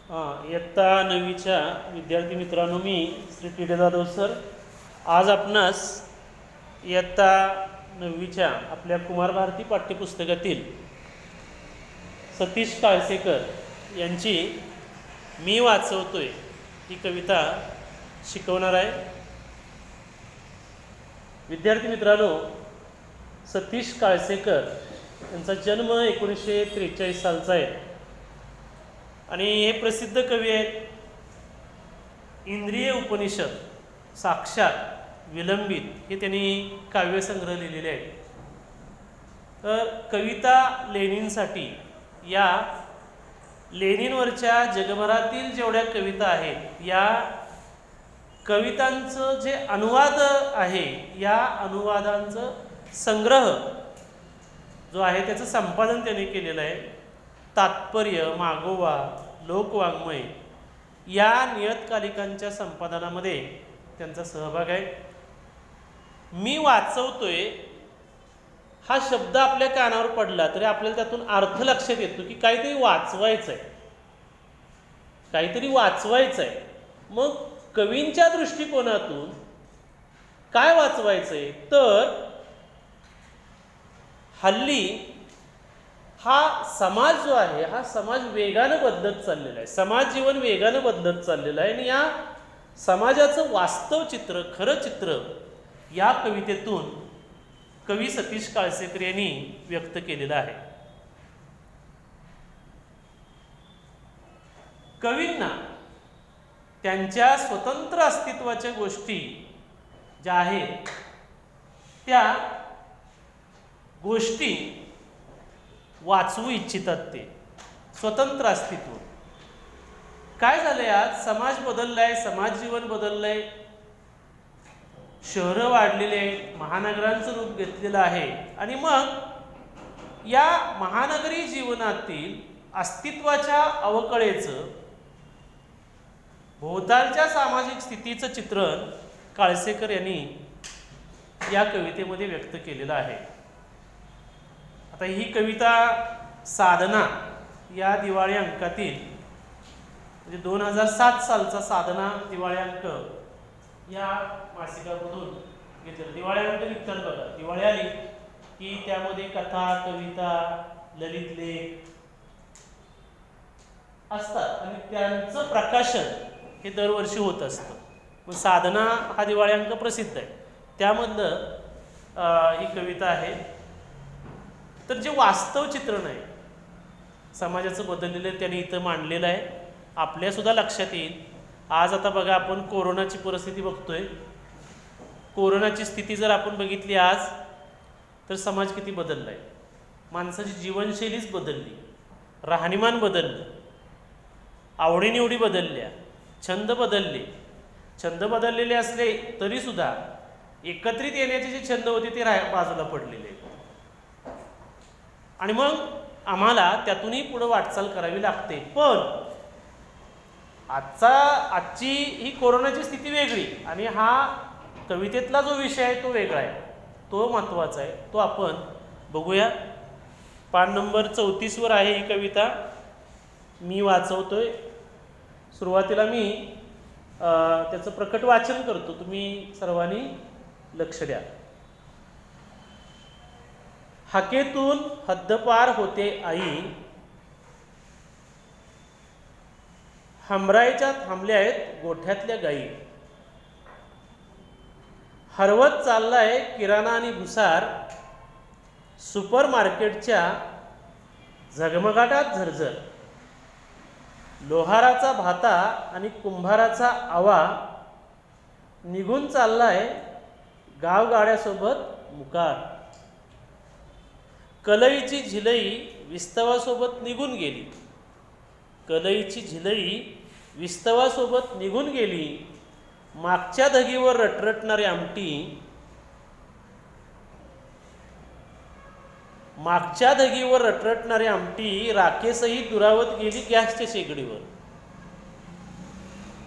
इयत्ता 9वीच्या विद्यार्थी मित्रांनो, मी Shri T D Jadhav sir आज आपणास इयत्ता 9वीच्या आपल्या कुमार भारती पाठ्यपुस्तकातील सतीश काळसेकर यांची मी वाचवतोय ही कविता शिकवणार आहे. विद्यार्थी मित्रांनो, सतीश काळसेकर यांचा जन्म 1943 सालचा आहे आणि हे प्रसिद्ध कवी आहेत. इंद्रिय उपनिषद, साक्षात, विलंबित हे त्यांनी काव्यसंग्रह लिहिलेले आहेत. तर कविता लेनिनसाठी या लेनिनवरच्या जगभरातील जेवढ्या कविता आहेत या कवितांचं जे अनुवाद आहे या अनुवादांचं संग्रह जो आहे त्याचं संपादन त्यांनी केलेलं आहे. तात्पर्य, मागोवा, लोकवाङ्मय या नियतकालिकांच्या संपादनामध्ये त्यांचा सहभाग आहे. मी वाचवतोय हा शब्द आपल्या कानावर पडला तरी आपल्याला त्यातून अर्थ लक्षात येतो की काहीतरी वाचवायचं आहे, काहीतरी वाचवायचं आहे. मग कवींच्या दृष्टिकोनातून काय वाचवायचं आहे तर हल्ली हा समाज जो आहे हा समाज वेगानं बदलत चाललेला आहे. समाज जीवन वेगानं बदलत चाललेलं आहे आणि या समाजाचं वास्तव चित्र, खरं चित्र या कवितेतून कवी सतीश काळसेकर यांनी व्यक्त केलेलं आहे. कवींना त्यांच्या स्वतंत्र अस्तित्वाच्या गोष्टी ज्या आहेत त्या गोष्टी वाचवू इच्छितात. ते स्वतंत्र अस्तित्व काय झालंय, आज समाज बदललाय, समाज जीवन बदललंय, शहरं वाढलेली आहेत, महानगरांचं रूप घेतलेलं आहे आणि मग या महानगरी जीवनातील अस्तित्वाच्या अवकळेचं, भोवतालच्या सामाजिक स्थितीचं चित्रण काळसेकर यांनी या कवितेमध्ये व्यक्त केलेलं आहे. आता ही कविता साधना या दिवाळी अंकातील म्हणजे 2007 सालचा साधना दिवाळी अंक या मासिकामधून घेतलेला. दिवाळी अंक निघतात बघा, दिवाळी आली की त्यामध्ये कथा, कविता, ललित लेख असतात आणि त्यांचं प्रकाशन हे दरवर्षी होत असतं. मग साधना हा दिवाळी अंक प्रसिद्ध आहे, त्यामधलं ही कविता आहे. तर जे वास्तव चित्रण आहे समाजाचं बदललेलं त्यांनी इथं मांडलेलं आहे. आपल्यासुद्धा लक्षात येईल. आज आता बघा आपण कोरोनाची परिस्थिती बघतोय. कोरोनाची स्थिती जर आपण बघितली आज तर समाज किती बदलला आहे. माणसाची जीवनशैलीच बदलली, राहणीमान बदललं, आवडीनिवडी बदलल्या, छंद बदलले. छंद बदललेले असले तरीसुद्धा एकत्रित येण्याचे जे छंद होते ते बाजूला पडलेले आहेत आणि मग आम्हाला त्यातूनही पुढं वाटचाल करावी लागते. पण आजची ही कोरोनाची स्थिती वेगळी आणि हा कवितेतला जो विषय आहे तो वेगळा आहे, तो महत्त्वाचा आहे. तो आपण बघूया. पान नंबर 34 आहे ही कविता. मी वाचवतोय. सुरुवातीला मी त्याचं प्रकट वाचन करतो, तुम्ही सर्वांनी लक्ष द्या. हाकेतून हद्दपार होते आई, हमराईच्या थांबल्या आहेत गोठ्यातल्या गाई. हरवत चाललाय किराणा आणि भुसार, सुपर मार्केटच्या झगमगाटात झरझर. लोहाराचा भाता आणि कुंभाराचा आवा, निघून चाललाय गावगाड्यासोबत मुकार. कलईची झिलई विस्तवासोबत निघून गेली, कलईची झिलई विस्तवासोबत निघून गेली. मागच्या धगीवर रटरटणारी आमटी, मागच्या धगीवर रटरटणारी आमटी राखेसही दुरावत गेली गॅसच्या शेगडीवर.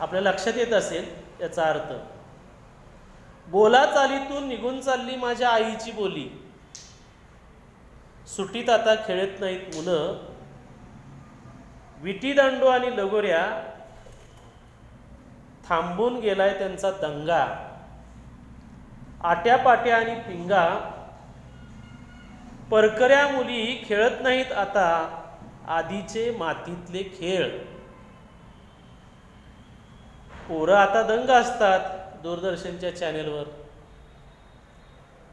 आपल्या लक्षात येत असेल याचा अर्थ. बोला चालीतून निघून चालली माझ्या आईची बोली, सुटीत आता खेळत नाहीत मुलं, विटीदांडू आणि लगोऱ्या थांबून गेलाय त्यांचा दंगा, आट्यापाट्या आणि पिंगा, परकऱ्या मुली खेळत नाहीत आता आधीचे मातीतले खेळ. पोरं आता दंग असतात दूरदर्शनच्या चॅनेलवर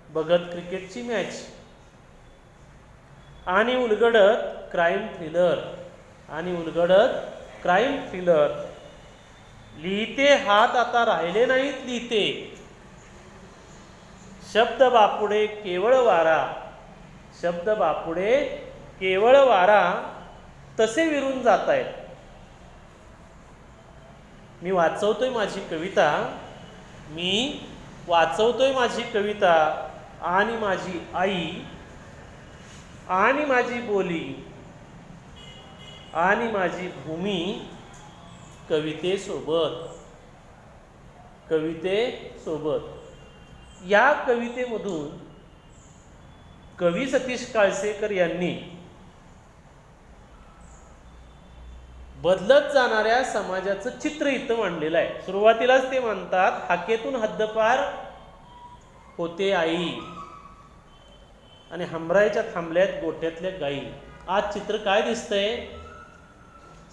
बघत क्रिकेटची मॅच आणि उलगडत क्राईम थ्रिलर. लिहिते हात आता राहिले नाहीत लिहिते, शब्द बापुडे केवळ वारा तसे विरून जात आहेत. मी वाचवतोय माझी कविता आणि माझी आई आणि माझी बोली आणि माझी भूमी कवितेसोबत. या कवितेमधून कवी सतीश काळसेकर यांनी बदलत जाणाऱ्या समाजाचं चित्र इथं मांडलेलं आहे. सुरुवातीलाच ते म्हणतात, हाकेतून हद्दपार होते आई आणि हमरायच्या थांबल्यात गोठ्यातल्या गाई. आज चित्र काय दिसतंय?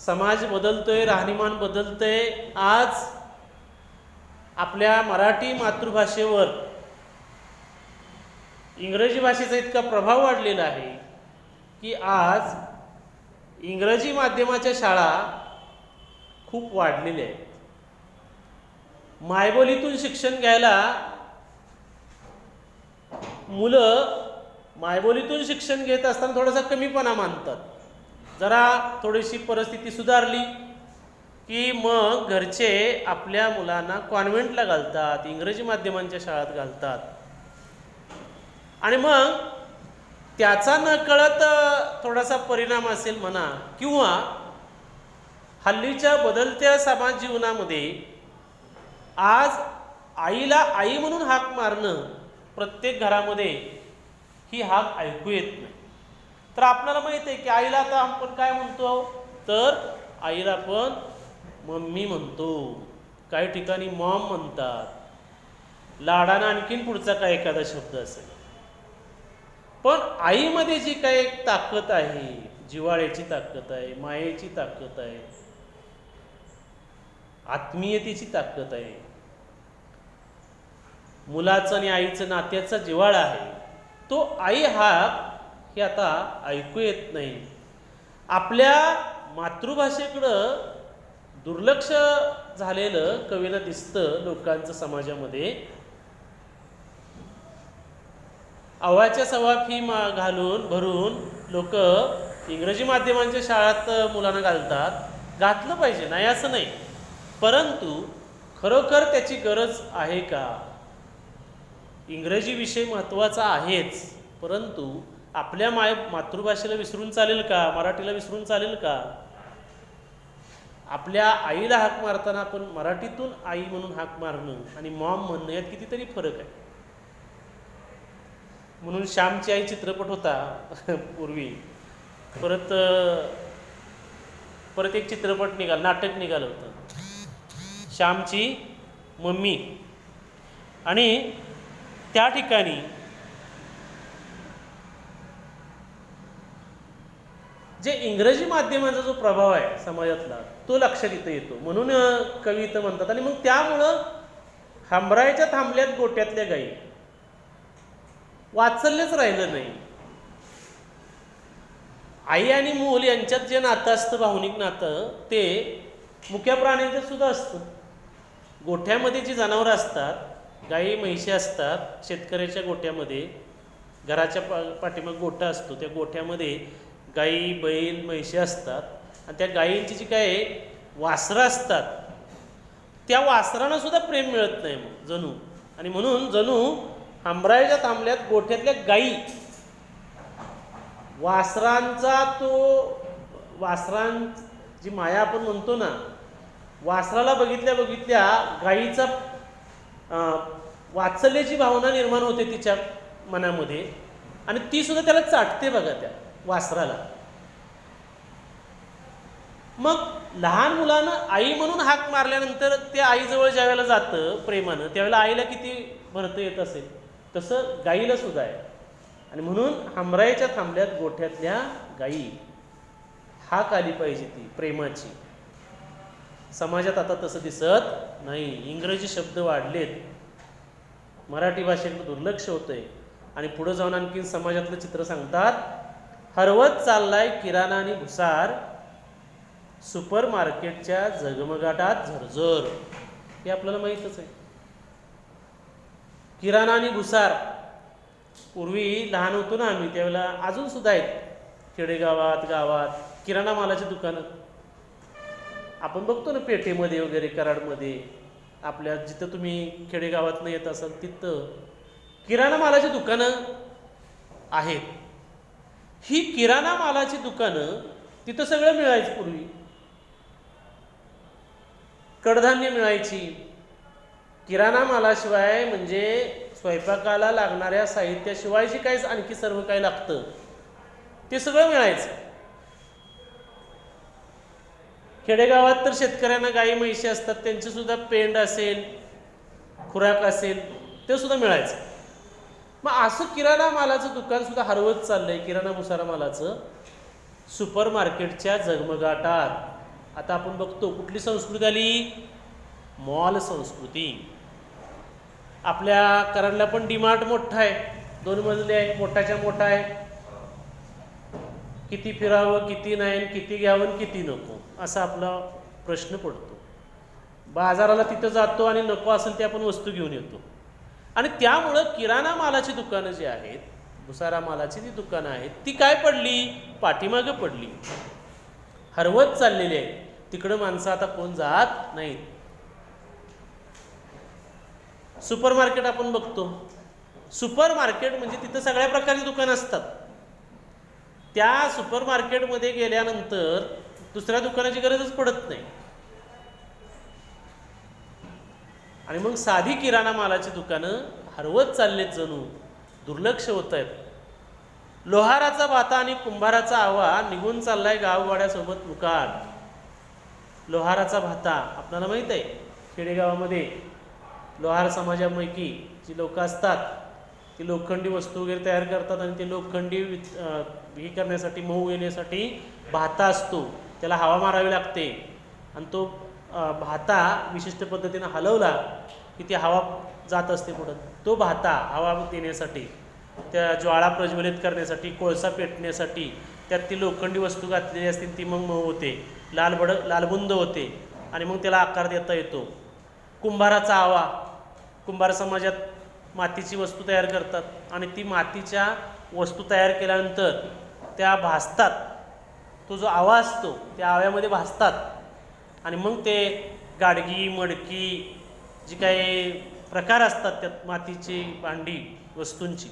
समाज बदलतोय, राहणीमान बदलतंय. आज आपल्या मराठी मातृभाषेवर इंग्रजी भाषेचा इतका प्रभाव वाढलेला आहे की आज इंग्रजी माध्यमाच्या शाळा खूप वाढलेल्या आहेत. मायबोलीतून शिक्षण घ्यायला मुलं मायबोलीतून शिक्षण घेत असताना थोडासा कमीपणा मानतात. जरा थोडीशी परिस्थिती सुधारली की मग घरचे आपल्या मुलांना कॉन्व्हेंटला घालतात, इंग्रजी माध्यमांच्या शाळेत घालतात आणि मग त्याचा नकळत थोडासा परिणाम असेल म्हणा, किंवा हल्लीच्या बदलत्या समाज जीवनामध्ये आज आईला आई म्हणून हाक मारणं प्रत्येक घरामध्ये ही हाक ऐकू येत नाही. तर आपल्याला माहित आहे की आईला आता आपण काय म्हणतो, तर आईला आपण मम्मी म्हणतो, काही ठिकाणी मॉम म्हणतात, लाडानं आणखीन पुढचा काय एखादा शब्द असेल. पण आईमध्ये जी काही एक ताकद आहे, जिव्हाळ्याची ताकद आहे, मायेची ताकद आहे, आत्मीयतेची ताकद आहे, मुलाचं आणि आईचं नात्याचा जिव्हाळा आहे, तो आई हाक हे आता ऐकू येत नाही. आपल्या मातृभाषेकडं दुर्लक्ष झालेलं कवीला दिसतं लोकांचं समाजामध्ये. अव्वाच्या सव्वा फी घालून भरून लोक इंग्रजी माध्यमांच्या शाळेत मुलांना घालतात. घातलं पाहिजे, नाही असं नाही, परंतु खरोखर त्याची गरज आहे का? इंग्रजी विषय महत्त्वाचा आहेच, परंतु आपल्या मातृभाषेला विसरून चालेल का? मराठीला विसरून चालेल का? आपल्या आईला हाक मारताना आपण मराठीतून आई म्हणून हाक मारणं आणि मॉम म्हणणं यात कितीतरी फरक आहे. म्हणून श्यामची आई चित्रपट होता पूर्वी, परत एक चित्रपट नाटक निघालं होतं, श्यामची मम्मी. आणि त्या ठिकाणी जे इंग्रजी माध्यमाचा जो प्रभाव आहे समाजातला तो लक्षात इथं येतो. म्हणून कवी इथं म्हणतात. आणि मग त्यामुळं हमरायच्या थांबल्यात गोट्यातल्या गाई वाचल्यच राहिलं नाही. आई आणि मूल यांच्यात जे नातं असतं, भावनिक नातं, ते मुक्या प्राण्यांचं सुद्धा असतं. गोठ्यामध्ये जी जनावरं असतात, गाई म्हैशी असतात, शेतकऱ्याच्या गोठ्यामध्ये घराच्या पाठीमागे गोठा असतो, त्या गोठ्यामध्ये गाई बैल म्हैशी असतात. आणि त्या गायींची जी काय वासरं असतात, त्या वासरांना सुद्धा प्रेम मिळत नाही मग जणू. आणि म्हणून जणू हमरायच्या थांबल्यात गोठ्यातल्या गाई, वासरांची माया आपण म्हणतो ना, वासराला बघितल्या गाईचा वात्सल्याची भावना निर्माण होते तिच्या मनामध्ये आणि ती सुद्धा त्याला चाटते बघा त्या वासराला. मग लहान मुलानं आई म्हणून हाक मारल्यानंतर ते आईजवळ ज्या वेळेला जातं प्रेमानं, त्यावेळेला आईला किती भरतं येत असेल, तसं गाईला सुद्धा आहे. आणि म्हणून हमराईच्या थांबल्यात गोठ्यातल्या गाई हाक आली पाहिजे ती प्रेमाची. समाजात आता तसं दिसत नाही. इंग्रजी शब्द वाढलेत, मराठी भाषेकडे दुर्लक्ष होतंय. आणि पुढं जाऊन आणखीन समाजातलं चित्र सांगतात, हरवत चाललाय किराणा आणि भुसार, सुपर मार्केटच्या झगमगाटात झरझर. हे आपल्याला माहीतच आहे. किराणा आणि भुसार पूर्वी लहान होतो ना आम्ही त्यावेळेला, अजून सुद्धा आहेत खेडेगावात गावात किराणा मालाची दुकानं. आपण बघतो ना पेठेमध्ये वगैरे, कराडमध्ये, आपल्या जिथं तुम्ही खेडेगावातनं येत असाल तिथं किराणा मालाची दुकानं आहेत. ही किराणा मालाची दुकानं तिथं सगळं मिळायचं पूर्वी. कडधान्य मिळायची. किराणा मालाशिवाय म्हणजे स्वयंपाकाला लागणाऱ्या साहित्याशिवाय जे काही आणखी सर्व काही लागतं ते सगळं मिळायचं. खेडेगावात तर शेतकऱ्यांना गाई म्हैशी असतात, त्यांची सुद्धा पेंड असेल, खुराक असेल, ते सुद्धा मिळायचं. मग असं किराणा मालाचं दुकान सुद्धा हरवत चाललंय, किराणा भुसारा मालाचं, सुपर मार्केटच्या झगमगाटात. आता आपण बघतो कुठली संस्कृती आली, मॉल संस्कृती. आपल्या कराडला पण डीमार्ट मोठा आहे, 2 मजले आहे, मोठाच्या मोठा आहे. किती फिरावं, किती नाही, किती घ्यावं, किती नको, असा आपला प्रश्न पडतो. बाजाराला तिथं जातो आणि नको असेल ते आपण वस्तू घेऊन येतो. आणि त्यामुळं किराणा मालाची दुकानं जी आहेत, भुसारा मालाची जी दुकानं आहेत, ती काय पडली, पाठीमागं पडली, हरवत चाललेली आहे. तिकडं माणसं आता कोण जात नाहीत. सुपर मार्केट आपण बघतो. सुपर मार्केट म्हणजे तिथं सगळ्या प्रकारची दुकानं असतात. त्या सुपर मार्केटमध्ये गेल्यानंतर दुसऱ्या दुकानाची गरजच पडत नाही. आणि मग साधी किराणा मालाची दुकानं हरवत चाललेत, जणू दुर्लक्ष होत आहेत. लोहाराचा भाता आणि कुंभाराचा आवा निघून चाललाय गाववाड्यासोबत मुकाट. लोहाराचा भाता आपल्याला माहीत आहे, खेडेगावामध्ये लोहार समाजापैकी जी लोक असतात ती लोखंडी वस्तू वगैरे तयार करतात. आणि ते लोखंडी हे करण्यासाठी, मऊ येण्यासाठी भाता असतो, त्याला हवा मारावी लागते. आणि तो भाता विशिष्ट पद्धतीनं हलवला की ती हवा जात असते पुढं. तो भाता हवा देण्यासाठी, त्या ज्वाळा प्रज्वलित करण्यासाठी, कोळसा पेटण्यासाठी त्यात ती लोखंडी वस्तू घातलेली असते, ती मग मऊ होते, लालबुंद होते आणि मग त्याला आकार देता येतो. कुंभाराचा आवा, कुंभार समाजात मातीची वस्तू तयार करतात आणि ती मातीच्या वस्तू तयार केल्यानंतर त्या भासतात. तो जो आवा असतो त्या आव्यामध्ये भासतात आणि मग ते गाडगी, मडकी, जी काही प्रकार असतात त्यात मातीची भांडी वस्तूंची,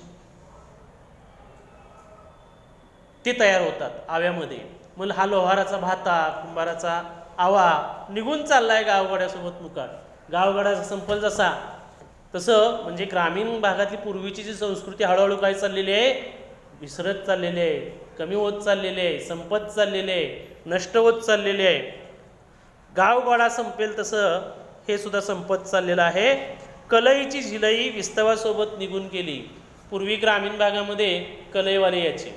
ते तयार होतात आव्यामध्ये. मग हा लोहाराचा भाता, कुंभाराचा आवा निघून चाललाय गावगाड्यासोबत मुकाट. गावगाड्याचा संपल जसा तसं म्हणजे ग्रामीण भागातली पूर्वीची जी संस्कृती हळूहळू काय चाललेली आहे, विसरत चाललेली आहे, कमी होत चाललेली आहे, संपत चाललेली आहे, नष्ट होत चाललेली आहे. गावगाडा संपेल तसं हे सुद्धा संपत चाललेलं आहे. कलईची झिलई विस्तवासोबत निघून गेली. पूर्वी ग्रामीण भागामध्ये कलईवाले यायचे,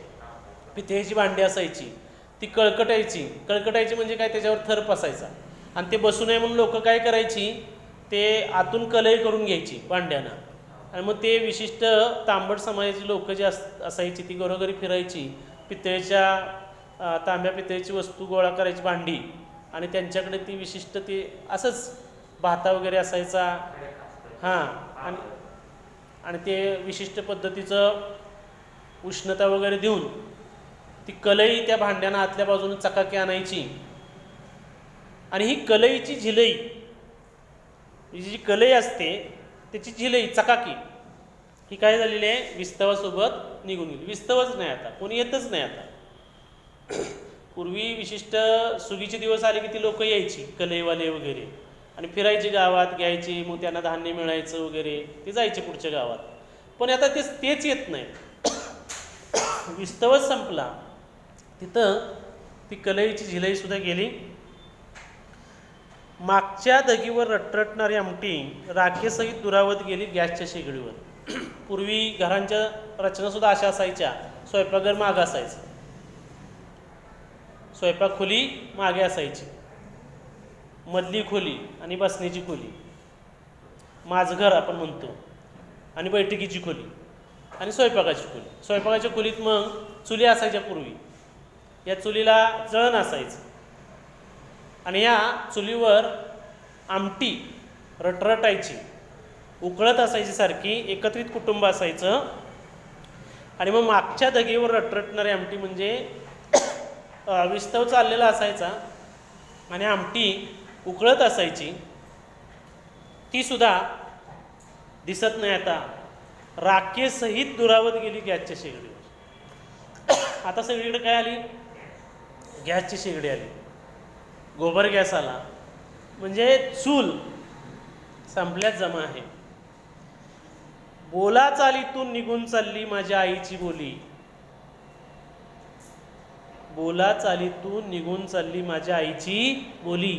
पितळेची भांडी असायची, ती कळकटायची म्हणजे काय, त्याच्यावर थर असायचा आणि ते बसू नये म्हणून लोक काय करायची, ते आतून कलई करून घ्यायची भांड्यानं. आणि मग ते विशिष्ट तांबट समाजाची लोक जी असायची ती घरोघरी फिरायची, पितळेच्या तांब्या पितळेची वस्तू गोळा करायची भांडी, आणि त्यांच्याकडे ती विशिष्ट ती असंच भाता वगैरे असायचा. हां, आणि ते विशिष्ट पद्धतीचं उष्णता वगैरे देऊन ती कलई त्या भांड्यानं आतल्या बाजूने चकाकी आणायची. आणि ही कलईची झिलई, जी कलई असते त्याची झिलई चकाकी ही काय झालेली आहे, विस्तवासोबत निघून गेली. विस्तवच नाही आता, कोणी येतच नाही आता. पूर्वी विशिष्ट सुगीचे दिवस आले की ती लोक यायची कलईवाले वगैरे आणि फिरायची गावात, घ्यायची, मग त्यांना धान्य मिळायचं वगैरे, ते जायचे पुढच्या गावात. पण आता तेच येत नाही, विस्तवच संपला. तिथं ती कलईची झिलई सुद्धा गेली मागच्या धगीवर रटरटणारी आमटी राखेसहित दुरावत गेली गॅसच्या शेगडीवर. पूर्वी घरांच्या रचनासुद्धा अशा असायच्या. स्वयंपाकघर मागं असायचं, स्वयंपाक खोली मागे असायची, मधली खोली आणि बसण्याची खोली, माझघर आपण म्हणतो, आणि बैठकीची खोली आणि स्वयंपाकाची खोली. स्वयंपाकाच्या खोलीत मग चुली असायच्या पूर्वी. या चुलीला जळण असायचं आणि या चुलीवर आमटी रटरटायची, उकळत असायची सारखी. एकत्रित कुटुंब असायचं आणि मग मागच्या धगीवर रटरटणारी आमटी म्हणजे विस्तव चाललेला असायचा आणि आमटी उकळत असायची. ती सुद्धा दिसत नाही आता, राखेसहित दुरावत गेली गॅसच्या शेगडीवर. आता सगळीकडे काय आली? गॅसची शेगडी आली, गोबर गॅस आला, म्हणजे चूल संपल्यात जमा आहे. बोला चालीतून निघून चालली माझ्या आईची बोली, बोला चालीतून निघून चालली माझ्या आईची बोली.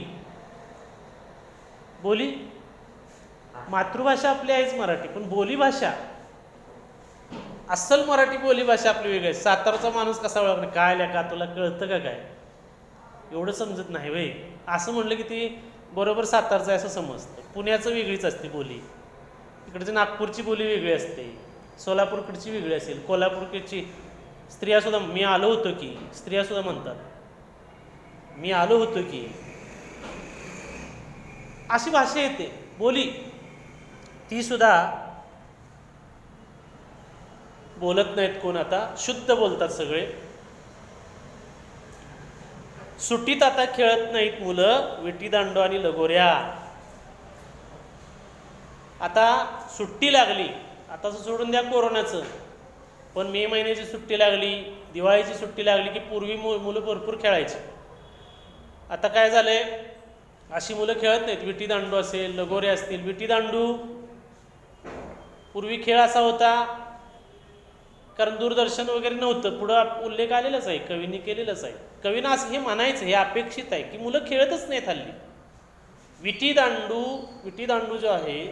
बोली मातृभाषा आपली आहेच मराठी, पण बोली भाषा, अस्सल मराठी बोली भाषा आपली वेगळी आहे. सातारचा माणूस कसा ओळखणार? काय लेका तुला कळतं का काय? एवढं समजत नाही वय. असं म्हणलं की ती बरोबर सातारचं आहे असं समजतं. पुण्याचं वेगळीच असते बोली, इकडची नागपूरची बोली वेगळी असते, सोलापूरकडची वेगळी असेल, कोल्हापूरकडची. स्त्रियासुद्धा मी आलो होतो की, स्त्रियासुद्धा म्हणतात मी आलो होतो की, अशी भाषा येते बोली. ती सुद्धा बोलत नाहीत कोण, आता शुद्ध बोलतात सगळे. सुट्टीत आता खेळत नाहीत मुलं विटी दांडू आणि लगोऱ्या. आता सुट्टी लागली, आता सोडून द्या कोरोनाचं, पण मे महिन्याची सुट्टी लागली, दिवाळीची सुट्टी लागली की पूर्वी मुलं भरपूर खेळायची. आता काय झालंय? अशी मुलं खेळत नाहीत. विटी दांडू असेल, लगोरे असतील. विटी दांडू पूर्वी खेळ असा होता कारण दूरदर्शन वगैरे नव्हतं, पुढं उल्लेख आलेलाच आहे, कवींनी केलेलंच आहे. कवींना असं हे म्हणायचं, हे अपेक्षित आहे की मुलं खेळतच नाहीत हल्ली. विटी दांडू जो आहे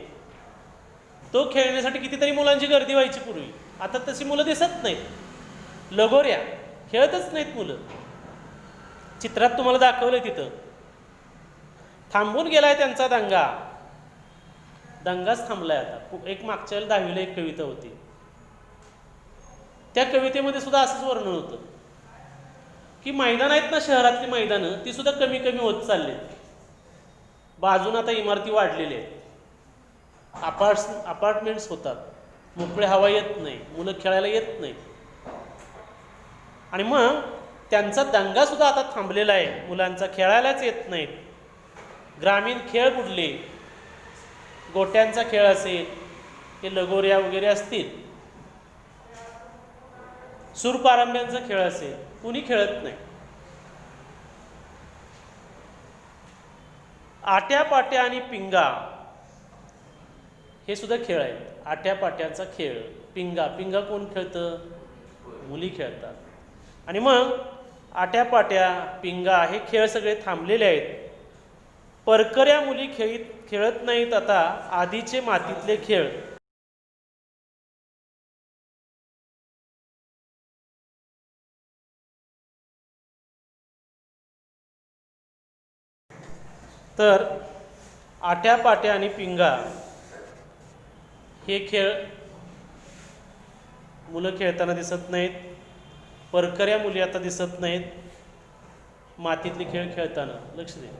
तो खेळण्यासाठी कितीतरी मुलांची गर्दी व्हायची पूर्वी. आता तशी मुलं दिसत नाहीत. लगोऱ्या खेळतच नाहीत मुलं. चित्रात तुम्हाला दाखवलंय तिथं. थांबून गेलाय त्यांचा दंगा, दंगाच थांबलाय आता. एक मागच्या 10वीला एक कविता होती, त्या कवितेमध्ये सुद्धा असंच वर्णन होतं की मैदान आहेत ना, शहरातली मैदानं ती सुद्धा कमी कमी होत चालली. बाजून आता इमारती वाढलेल्या आहेत, अपार्टमेंट्स होतात, मोकळे हवा येत नाही, मुलं खेळायला येत नाही. आणि मग त्यांचा दंगा सुद्धा आता थांबलेला आहे, मुलांचा खेळायलाच येत नाहीत. ग्रामीण खेळ बुडले. गोट्यांचा खेळ असेल, हे लगोऱ्या वगैरे असतील, सूरपारंब्यांचा खेळ असेल, कुणी खेळत नाही. आट्यापाट्या आणि पिंगा हे सुद्धा खेळ आहेत. आट्यापाट्याचा खेळ, पिंगा कोण खेळतं? मुली खेळतात. आणि मग आट्यापाट्या, पिंगा हे खेळ सगळे थांबलेले आहेत. परकऱ्या मुली खेळत नाहीत आता आधीचे मातीतले खेळ. तर आट्यापाट्या आणि पिंगा हे खेळ मुलं खेळताना दिसत नाहीत. परकऱ्या मुली आता दिसत नाहीत मातीतले खेळ खेळताना. लक्ष द्या,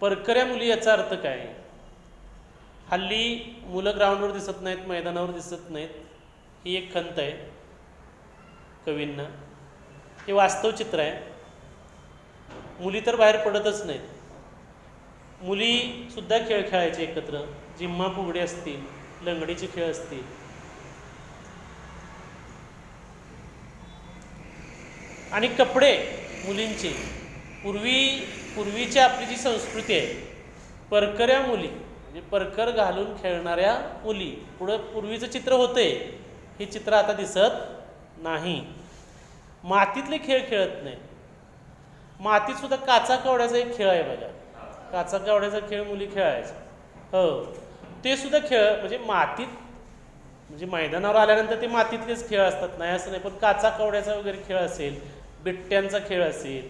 परकऱ्या मुली याचा अर्थ काय? हल्ली मुलं ग्राउंडवर दिसत नाहीत, मैदानावर दिसत नाहीत, ही एक खंत आहे कवींना. हे वास्तव चित्र आहे. मुली तर बाहेर पडतच नाहीत. मुली सुद्धा खेळ खेळायचे एकत्र, जिम्मा फुगडे असतील, लंगडीचे खेळ असतील. आणि कपडे मुलींचे पूर्वीची आपली जी संस्कृती आहे, परकऱ्या मुली म्हणजे परकर घालून खेळणाऱ्या मुली, पूर्वीचं चित्र होते, हे चित्र आता दिसत नाही. मातीतले खेळ खेळत नाहीत. मातीत सुद्धा काचा कवड्याचा एक खेळ आहे बघा. काचा कवड्याचा खेळ मुली खेळायचा. हो, ते सुद्धा खेळ म्हणजे मातीत, म्हणजे मैदानावर आल्यानंतर ते मातीतलेच खेळ असतात, नाही असं नाही, पण काचा कवड्याचा वगैरे खेळ असेल, बिट्ट्यांचा खेळ असेल,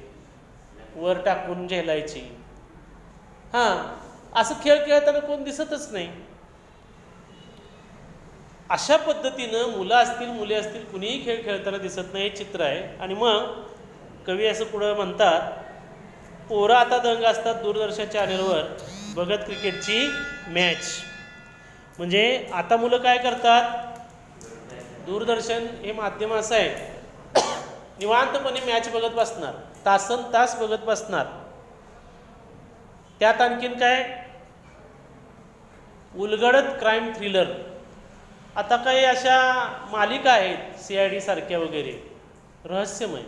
वर टाकून झेलायची, हां, असं खेळ खेळताना कोण दिसतच नाही. अशा पद्धतीनं मुलं असतील मुले असतील कुणीही खेळ खेळताना दिसत नाही, हे चित्र आहे. आणि मग कवी असं पुढं म्हणतात, पोरं आता दंग असतात दूरदर्शन चॅनलवर बघत क्रिकेटची मॅच. म्हणजे आता मुलं काय करतात, दूरदर्शन हे माध्यम असं आहे, निवांतपणे मॅच बघत बसणार, तासन तास बघत बसणार. त्यात आणखीन काय, उलगडत क्राईम थ्रिलर. आता काही अशा मालिका आहेत CID सारख्या वगैरे रहस्यमय,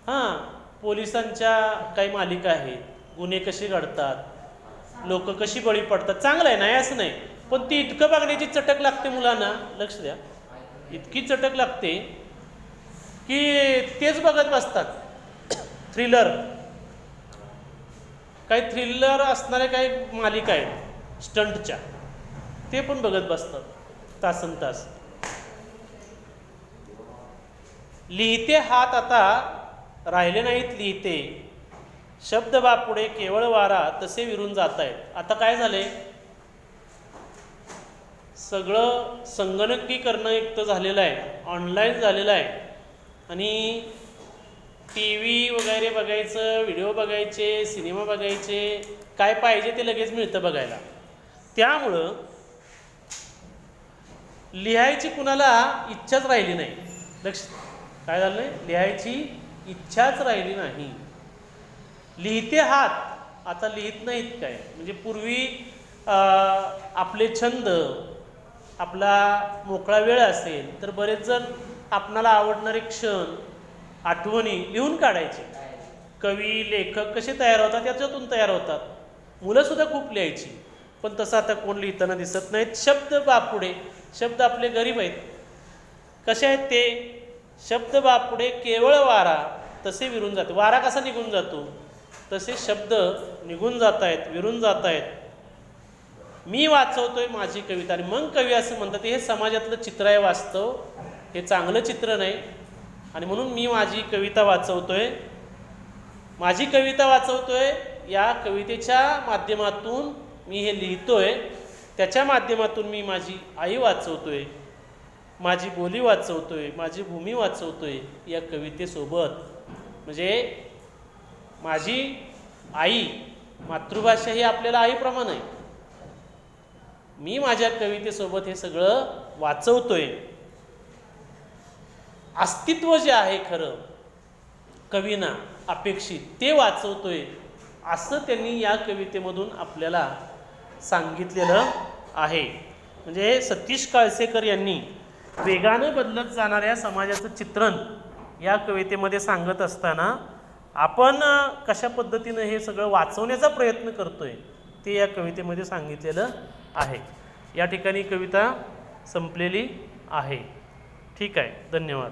हां, पोलिसांच्या काही मालिका आहेत, गुन्हे कसे घडतात, लोक कशी बळी पडतात, चांगलं आहे, नाही असं नाही, पण ती इतकं बघण्याची चटक लागते मुलांना, लक्ष द्या, इतकी चटक लागते की तेच बघत बसतात. थ्रिलर, काही थ्रिलर असणाऱ्या काही मालिका आहेत स्टंटच्या, ते पण बघत बसतात तासन तास. लिहिते हात आता राहिले नाहीत लिहिते, शब्द बापुढे केवळ वारा तसे विरून जात आहेत. आता काय झाले, सगळं संगणकीकरण युक्त झालेलं आहे, ऑनलाईन झालेलं आहे, आणि TV वगैरे बघायचं, व्हिडिओ बघायचे, सिनेमा बघायचे, काय पाहिजे ते लगेच मिळतं बघायला. त्यामुळं लिहायची कुणाला इच्छाच राहिली नाही. लक्ष, काय झालं नाही, लिहायची इच्छाच राहिली नाही. लिहिते हात आता लिहित नाहीत काय. म्हणजे पूर्वी आपले छंद, आपला मोकळा वेळ असेल तर बरेच जण आपणाला आवडणारे क्षण, आठवणी लिहून काढायचे. कवी लेखक कसे तयार होतात याच्यातून तयार होतात. मुलंसुद्धा खूप लिहायची, पण तसं आता कोण लिहिताना दिसत नाहीत. शब्द बापुढे, शब्द आपले गरीब आहेत, कसे आहेत ते, शब्द बापुढे केवळ वारा तसे विरून जाते. वारा कसा निघून जातो तसे शब्द निघून जात आहेत, विरून जात आहेत. मी वाचवतोय माझी कविता. आणि मग कवी असं म्हणतात, हे समाजातलं चित्र आहे वास्तव, हे चांगलं चित्र नाही, आणि म्हणून मी माझी कविता वाचवतोय, माझी कविता वाचवतोय. या कवितेच्या माध्यमातून मी हे लिहितोय, त्याच्या माध्यमातून मी माझी आई वाचवतोय, माझी बोली वाचवतोय, माझी भूमी वाचवतोय या कवितेसोबत. म्हणजे माझी आई, मातृभाषा ही आपल्याला आईप्रमाणे आहे. मी माझ्या कवितेसोबत हे सगळं वाचवतोय. अस्तित्व जे आहे खरं कवींना अपेक्षित ते वाचवतोय, असं त्यांनी या कवितेमधून आपल्याला सांगितलेलं आहे. म्हणजे सतीश काळसेकर यांनी वेगानं बदलत जाणाऱ्या समाजाचं चित्रण या कवितेमध्ये सांगत असताना आपण कशा पद्धतीनं हे सगळं वाचवण्याचा प्रयत्न करतोय ते या कवितेमध्ये सांगितलेलं आहे. या ठिकाणी कविता संपलेली आहे. ठीक आहे, धन्यवाद.